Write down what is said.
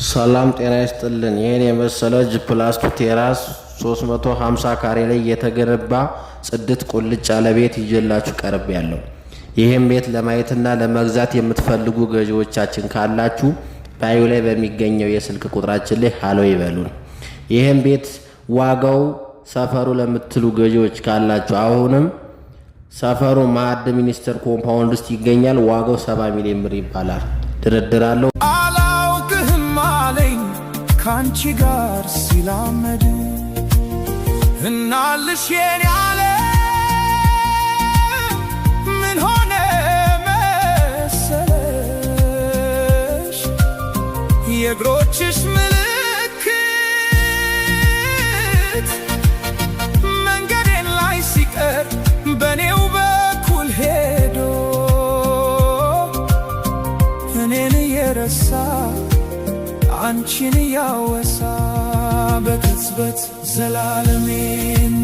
ሰላም ጤና ይስጥልን። ይሄን የመሰለ ጂ+2 ቴራስ 350 ካሬ ላይ የተገነባ ጽድት ቁልጭ ያለ ቤት ይዤላችሁ ቀርብ ያለው። ይሄን ቤት ለማየትና ለመግዛት የምትፈልጉ ገዢዎቻችን ካላችሁ ባዩ ላይ በሚገኘው የስልክ ቁጥራችን ላይ ሃሎ ይበሉን። ይሄን ቤት ዋጋው ሰፈሩ ለምትሉ ገዢዎች ካላችሁ አሁንም ሰፈሩ ማዕድ ሚኒስቴር ኮምፓውንድ ውስጥ ይገኛል። ዋጋው 70 ሚሊዮን ብር ይባላል። ድርድር አለው። አላውቅህም አለኝ ካንቺ ጋር ሲላመድ እናልሽ የኔ አለ ምን ሆነ መሰለሽ የእግሮችሽ ምልክት መንገዴን ላይ ሲቀር በኔው በኩል ሄዶ እኔን የረሳ አንቺን ያወሳ በቅጽበት ዘላለሜን